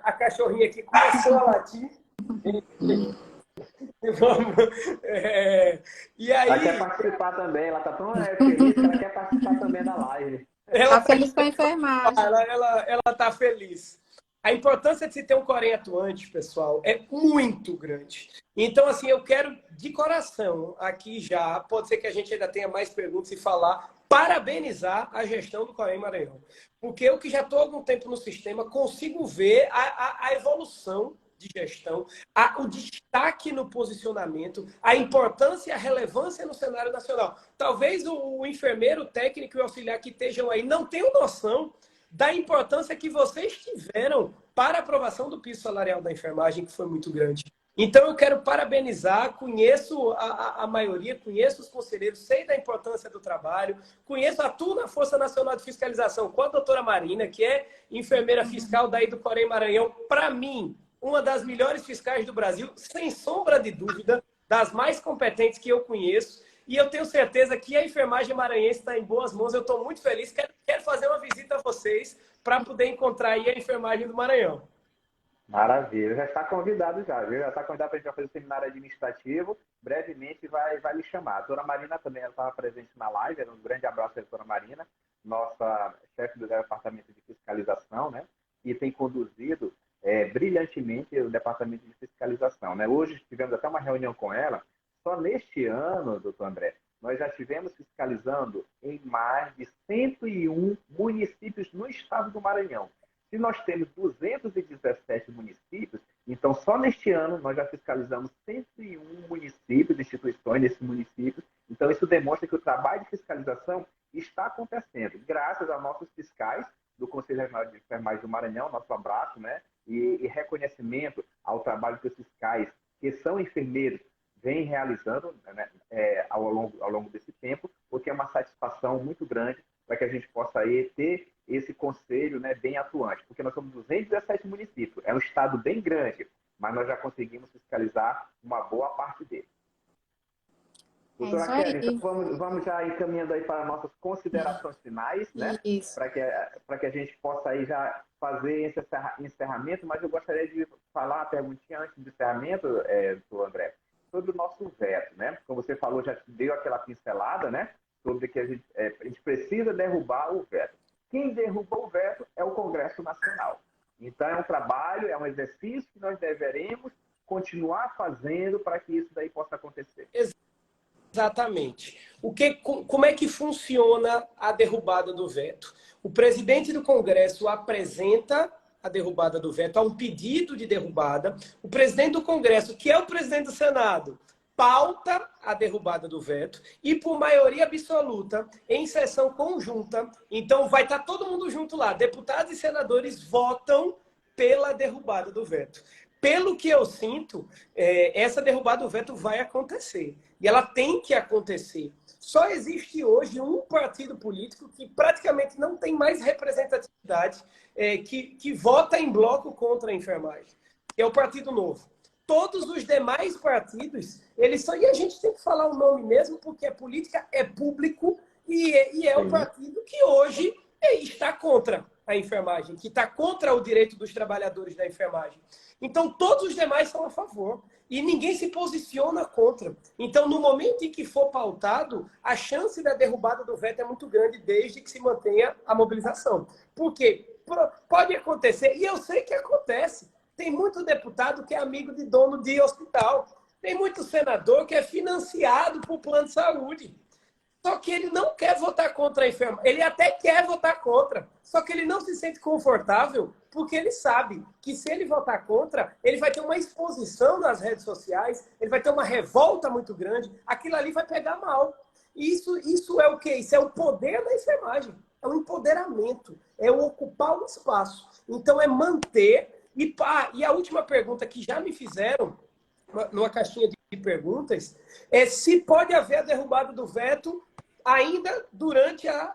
a cachorrinha aqui começou a latir. E aí... Ela quer participar também, ela está tão feliz que ela quer participar também da live. Ela está feliz com a enfermagem. Ela está feliz. A importância de se ter um Corém atuante, pessoal, é muito grande. Então, assim, eu quero de coração aqui já, pode ser que a gente ainda tenha mais perguntas e falar, parabenizar a gestão do Corém Maranhão. Porque eu que já estou há algum tempo no sistema, consigo ver a evolução de gestão, o destaque no posicionamento, a importância e a relevância no cenário nacional. Talvez o enfermeiro, o técnico e o auxiliar que estejam aí não tenham noção da importância que vocês tiveram para a aprovação do piso salarial da enfermagem, que foi muito grande. Então, eu quero parabenizar, conheço a maioria, conheço os conselheiros, sei da importância do trabalho, atuo na Força Nacional de Fiscalização com a doutora Marina, que é enfermeira fiscal daí do Corém Maranhão, para mim, uma das melhores fiscais do Brasil, sem sombra de dúvida, das mais competentes que eu conheço. E eu tenho certeza que a enfermagem maranhense está em boas mãos. Eu estou muito feliz. Quero fazer uma visita a vocês para poder encontrar aí a enfermagem do Maranhão. Maravilha. Já está convidado já, viu? Já está convidado para a gente fazer o seminário administrativo. Brevemente vai lhe chamar. A doutora Marina também estava presente na live. Um grande abraço à doutora Marina, nossa chefe do departamento de fiscalização, né? E tem conduzido brilhantemente o departamento de fiscalização, né? Hoje tivemos até uma reunião com ela. Só neste ano, doutor André, nós já estivemos fiscalizando em mais de 101 municípios no estado do Maranhão. Se nós temos 217 municípios, então só neste ano nós já fiscalizamos 101 municípios, instituições desses municípios. Então isso demonstra que o trabalho de fiscalização está acontecendo, graças a nossos fiscais do Conselho Regional de Enfermagem do Maranhão, nosso abraço, né? E reconhecimento ao trabalho que os fiscais, que são enfermeiros, vem realizando, né, ao longo desse tempo, porque é uma satisfação muito grande para que a gente possa aí ter esse conselho, né, bem atuante, porque nós somos 217 municípios, é um estado bem grande, mas nós já conseguimos fiscalizar uma boa parte dele. Doutora Kelly, então vamos já encaminhando aí para nossas considerações finais, né? Para que a gente possa aí já fazer esse encerramento, mas eu gostaria de falar uma perguntinha antes do encerramento, doutor André, sobre o nosso veto, né? Como você falou, já deu aquela pincelada, né? Sobre que a gente precisa derrubar o veto. Quem derrubou o veto é o Congresso Nacional. Então, é um trabalho, é um exercício que nós deveremos continuar fazendo para que isso daí possa acontecer. Exatamente. Como é que funciona a derrubada do veto? O presidente do Congresso apresenta a derrubada do veto, há um pedido de derrubada. O presidente do Congresso, que é o presidente do Senado, pauta a derrubada do veto e, por maioria absoluta, em sessão conjunta, então vai estar todo mundo junto lá, deputados e senadores votam pela derrubada do veto. Pelo que eu sinto, essa derrubada do veto vai acontecer. E ela tem que acontecer. Só existe hoje um partido político que praticamente não tem mais representatividade, que vota em bloco contra a enfermagem, que é o Partido Novo. Todos os demais partidos, eles são... E a gente tem que falar o nome mesmo, porque a política é público e é o partido que hoje está contra a enfermagem, que está contra o direito dos trabalhadores da enfermagem. Então, todos os demais são a favor. E ninguém se posiciona contra. Então, no momento em que for pautado, a chance da derrubada do veto é muito grande, desde que se mantenha a mobilização. Por quê? Pode acontecer, e eu sei que acontece. Tem muito deputado que é amigo de dono de hospital. Tem muito senador que é financiado por plano de saúde. Só que ele não quer votar contra a enfermagem. Ele até quer votar contra. Só que ele não se sente confortável porque ele sabe que se ele votar contra, ele vai ter uma exposição nas redes sociais, ele vai ter uma revolta muito grande, aquilo ali vai pegar mal. Isso é o quê? Isso é o poder da enfermagem. É o empoderamento. É o ocupar o espaço. Então é manter... E a última pergunta que já me fizeram, numa caixinha de perguntas, é se pode haver a derrubada do veto ainda durante a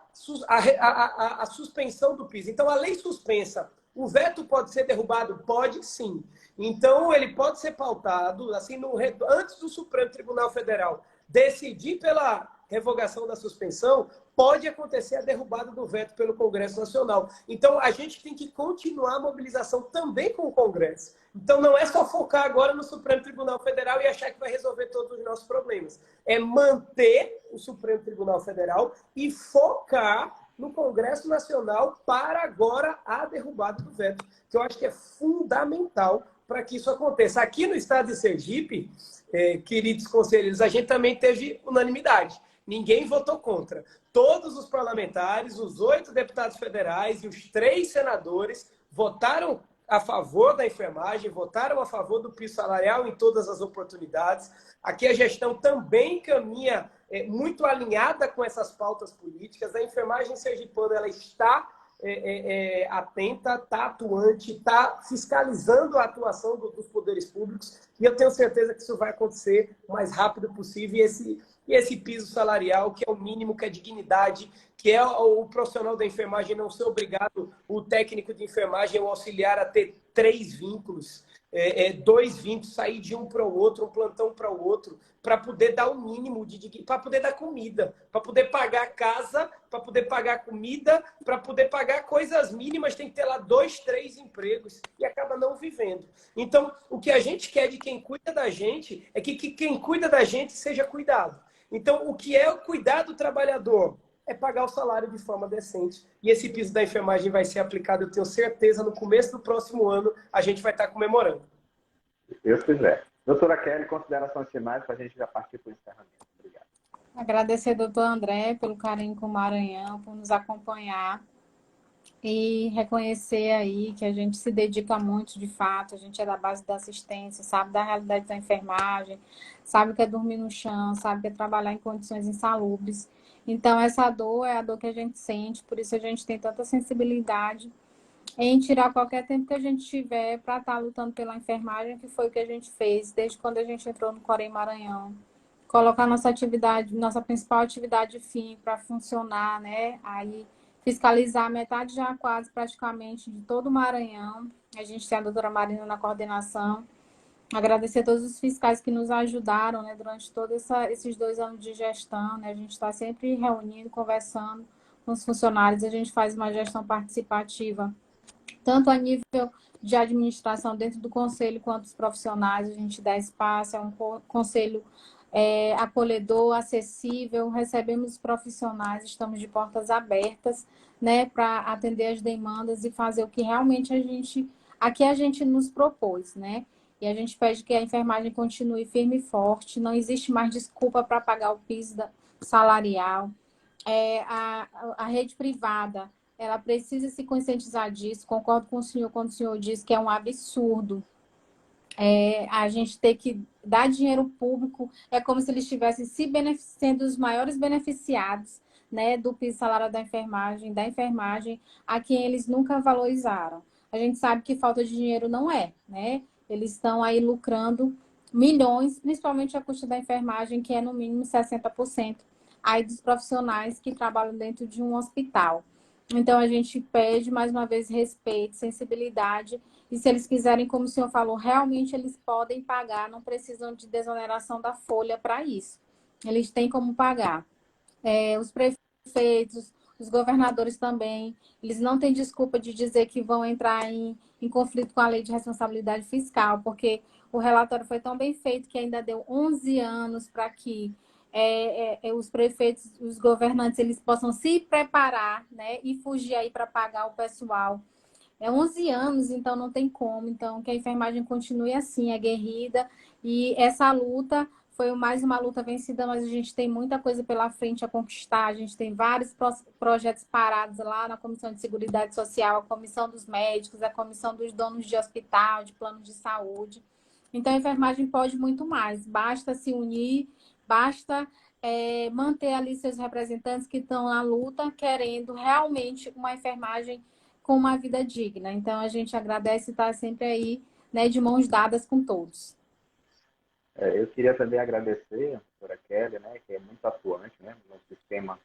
suspensão do PIS. Então, a lei suspensa, o veto pode ser derrubado? Pode, sim. Então, ele pode ser pautado, assim, antes do Supremo Tribunal Federal decidir pela revogação da suspensão, pode acontecer a derrubada do veto pelo Congresso Nacional. Então, a gente tem que continuar a mobilização também com o Congresso. Então, não é só focar agora no Supremo Tribunal Federal e achar que vai resolver todos os nossos problemas. É manter o Supremo Tribunal Federal e focar no Congresso Nacional para agora a derrubada do veto, que eu acho que é fundamental para que isso aconteça. Aqui no estado de Sergipe, queridos conselheiros, a gente também teve unanimidade. Ninguém votou contra. Todos os parlamentares, os 8 deputados federais e os 3 senadores votaram a favor da enfermagem, votaram a favor do piso salarial em todas as oportunidades. Aqui a gestão também caminha muito alinhada com essas pautas políticas. A enfermagem sergipana ela está atenta, está atuante, está fiscalizando a atuação dos poderes públicos e eu tenho certeza que isso vai acontecer o mais rápido possível. E esse piso salarial, que é o mínimo, que é dignidade, que é o profissional da enfermagem não ser obrigado, o técnico de enfermagem, o auxiliar, a ter 3 vínculos, 2 vínculos, sair de um para o outro, um plantão para o outro, para poder dar o mínimo, para poder dar comida, para poder pagar a casa, para poder pagar comida, para poder pagar coisas mínimas, tem que ter lá 2, 3 empregos e acaba não vivendo. Então, o que a gente quer de quem cuida da gente é que quem cuida da gente seja cuidado. Então, o que é o cuidar do trabalhador? É pagar o salário de forma decente. E esse piso da enfermagem vai ser aplicado, eu tenho certeza, no começo do próximo ano, a gente vai estar comemorando. Se Deus quiser. Doutora Kelly, considerações finais para a gente já partir para o encerramento. Obrigado. Agradecer ao doutor André pelo carinho com o Maranhão, por nos acompanhar e reconhecer aí que a gente se dedica muito, de fato, a gente é da base da assistência, sabe da realidade da enfermagem, sabe que é dormir no chão, sabe que é trabalhar em condições insalubres. Então, essa dor é a dor que a gente sente, por isso a gente tem tanta sensibilidade em tirar qualquer tempo que a gente tiver para estar lutando pela enfermagem, que foi o que a gente fez desde quando a gente entrou no Corém Maranhão. Colocar nossa atividade, nossa principal atividade fim para funcionar, né? Aí fiscalizar metade já quase praticamente de todo o Maranhão. A gente tem a doutora Marina na coordenação. Agradecer a todos os fiscais que nos ajudaram, né, durante todos esses 2 anos de gestão. Né? A gente está sempre reunindo, conversando com os funcionários. A gente faz uma gestão participativa, tanto a nível de administração dentro do conselho, quanto os profissionais. A gente dá espaço, é um conselho acolhedor, acessível, recebemos os profissionais, estamos de portas abertas, né, para atender as demandas e fazer o que realmente a gente nos propôs, né? E a gente pede que a enfermagem continue firme e forte, não existe mais desculpa para pagar o piso salarial. A rede privada, ela precisa se conscientizar disso, concordo com o senhor quando o senhor diz que é um absurdo. A gente ter que dar dinheiro público, é como se eles estivessem se beneficiando dos maiores beneficiados, né, do piso salarial da enfermagem, a quem eles nunca valorizaram. A gente sabe que falta de dinheiro não é, né? eles estão aí lucrando milhões, principalmente a custa da enfermagem, que é no mínimo 60% aí dos profissionais que trabalham dentro de um hospital. Então, a gente pede, mais uma vez, respeito, sensibilidade, e se eles quiserem, como o senhor falou, realmente eles podem pagar, não precisam de desoneração da folha para isso. Eles têm como pagar. Os prefeitos, os governadores também, eles não têm desculpa de dizer que vão entrar em conflito com a lei de responsabilidade fiscal, porque o relatório foi tão bem feito que ainda deu 11 anos para que os prefeitos, os governantes, eles possam se preparar, né, e fugir aí para pagar o pessoal. 11 anos, então não tem como. Então, que a enfermagem continue assim, aguerrida. E essa luta foi mais uma luta vencida, mas a gente tem muita coisa pela frente a conquistar. A gente tem vários projetos parados lá na Comissão de Seguridade Social, a Comissão dos Médicos, a Comissão dos Donos de Hospital, de Plano de Saúde. Então, a enfermagem pode muito mais. Basta se unir, basta manter ali seus representantes que estão na luta, querendo realmente uma enfermagem com uma vida digna. Então, a gente agradece estar sempre aí, né, de mãos dadas com todos. Eu queria também agradecer a doutora Kelly, né, que é muito atuante, né, no sistema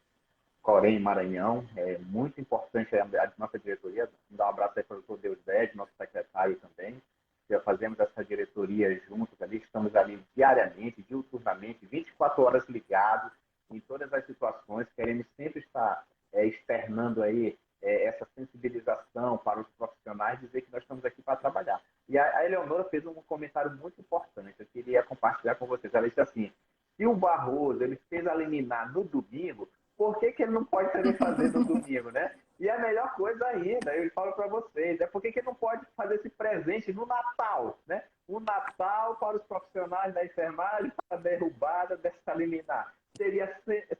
Corém Maranhão. É muito importante a nossa diretoria. Dar um abraço aí para o doutor Deusdede, nosso secretário também. Já fazemos essa diretoria juntos ali, estamos ali diariamente, diuturnamente, 24 horas ligados em todas as situações, queremos sempre estar externando aí essa sensibilização para os profissionais, dizer que nós estamos aqui para trabalhar. E a Eleonora fez um comentário muito importante, eu queria compartilhar com vocês. Ela disse assim, se o Barroso ele fez a liminar no domingo, por que ele não pode também fazer no domingo, né? E a melhor coisa ainda, eu falo para vocês, por que ele não pode fazer esse presente no Natal, né? O Natal para os profissionais da enfermagem, para a derrubada dessa liminar. Seria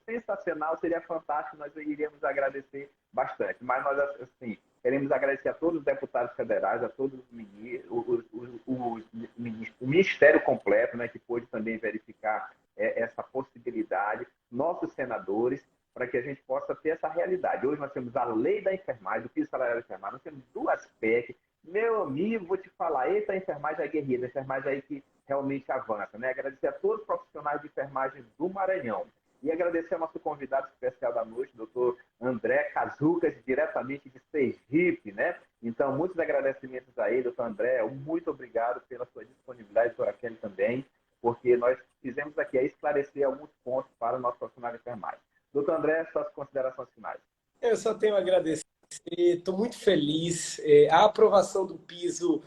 sensacional, seria fantástico, nós iríamos agradecer bastante. Mas nós, assim, queremos agradecer a todos os deputados federais, a todos os ministros, o Ministério completo, né, que pôde também verificar essa possibilidade, nossos senadores, para que a gente possa ter essa realidade. Hoje nós temos a lei da enfermagem, o piso salarial da enfermagem, nós temos duas PEC. Meu amigo, vou te falar, eita, a enfermagem aguerrida, a enfermagem aí que realmente avança, né? Agradecer a todos os profissionais de enfermagem do Maranhão. E agradecer ao nosso convidado especial da noite, doutor André Cazucas, diretamente de Sergipe, né? Então, muitos agradecimentos aí, doutor André, muito obrigado pela sua disponibilidade, doutora Kelly também, porque nós fizemos aqui esclarecer alguns pontos para o nosso profissional de enfermagem. Doutor André, suas considerações finais. Eu só tenho a agradecer, estou muito feliz. A aprovação do piso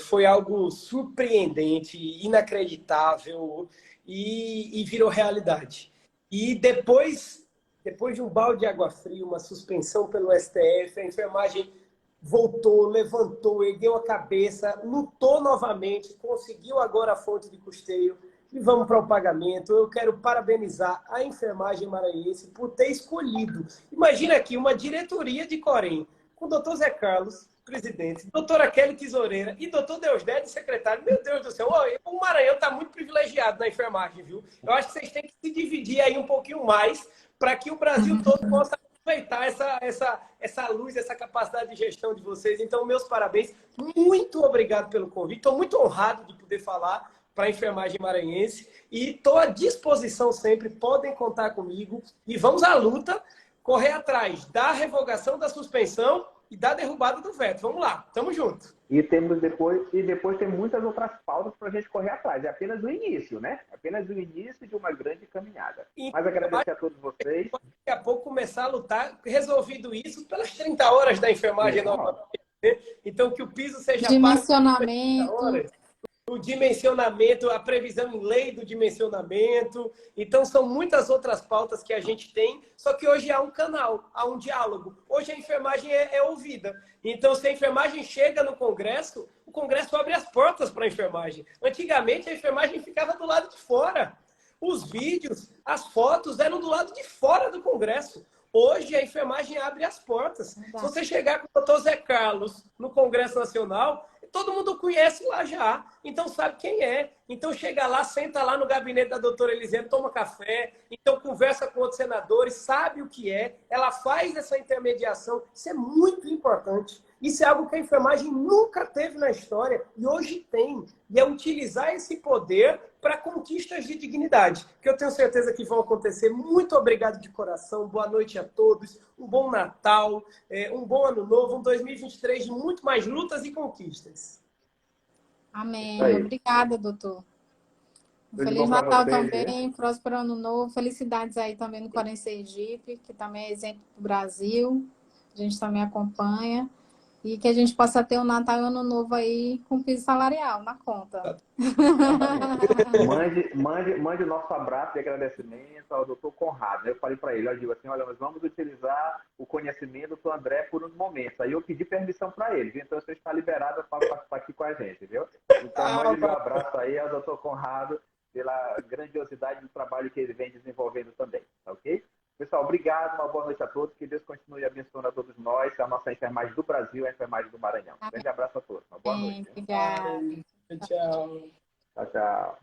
foi algo surpreendente, inacreditável e virou realidade. E depois de um balde de água fria, uma suspensão pelo STF, a enfermagem voltou, levantou, ergueu a cabeça, lutou novamente, conseguiu agora a fonte de custeio e vamos para o pagamento. Eu quero parabenizar a enfermagem maranhense por ter escolhido. Imagina aqui uma diretoria de Corém, com o doutor Zé Carlos, presidente, doutora Kelly Tesoureira e doutor Deusdede, secretário. Meu Deus do céu, o Maranhão está muito privilegiado na enfermagem, viu? Eu acho que vocês têm que se dividir aí um pouquinho mais para que o Brasil todo possa aproveitar essa luz, essa capacidade de gestão de vocês. Então, meus parabéns. Muito obrigado pelo convite. Estou muito honrado de poder falar para a enfermagem maranhense e estou à disposição sempre, podem contar comigo e vamos à luta, correr atrás da revogação da suspensão e da derrubada do veto. Vamos lá, tamo junto. E depois tem muitas outras pautas para a gente correr atrás. É apenas o início, né? Apenas o início de uma grande caminhada. Mas agradecer a todos vocês. Daqui a pouco começar a lutar, resolvido isso pelas 30 horas da enfermagem novamente. Então que o piso seja dimensionamento. O dimensionamento, a previsão em lei do dimensionamento. Então, são muitas outras pautas que a gente tem, só que hoje há um canal, há um diálogo. Hoje a enfermagem é ouvida. Então, se a enfermagem chega no Congresso, o Congresso abre as portas para a enfermagem. Antigamente, a enfermagem ficava do lado de fora. Os vídeos, as fotos eram do lado de fora do Congresso. Hoje, a enfermagem abre as portas. Se você chegar com o doutor Zé Carlos no Congresso Nacional, todo mundo conhece lá já, então sabe quem é. Então chega lá, senta lá no gabinete da doutora Elisene, toma café, então conversa com outros senadores, sabe o que é, ela faz essa intermediação, isso é muito importante. Isso é algo que a enfermagem nunca teve na história e hoje tem. E é utilizar esse poder para conquistas de dignidade, que eu tenho certeza que vão acontecer. Muito obrigado de coração, boa noite a todos, um bom Natal, um bom Ano Novo, um 2023 de muito mais lutas e conquistas. Amém. Obrigada, doutor. Um Feliz Natal também, próspero Ano Novo. Felicidades aí também no Corém Sergipe, que também é exemplo do Brasil. A gente também acompanha. E que a gente possa ter um Natal e um Ano Novo aí com piso salarial na conta. Mande o nosso abraço e agradecimento ao doutor Conrado. Eu falei para ele, eu digo assim, olha, nós vamos utilizar o conhecimento do André por um momento. Aí eu pedi permissão para ele, viu? Então você está liberado para participar aqui com a gente, viu? Então mande um abraço aí ao doutor Conrado pela grandiosidade do trabalho que ele vem desenvolvendo também, tá ok? Pessoal, obrigado, uma boa noite a todos, que Deus continue abençoando a todos nós, a nossa enfermagem do Brasil e a enfermagem do Maranhão. Um grande abraço a todos, uma boa noite. Obrigada. Tchau. Tchau, tchau.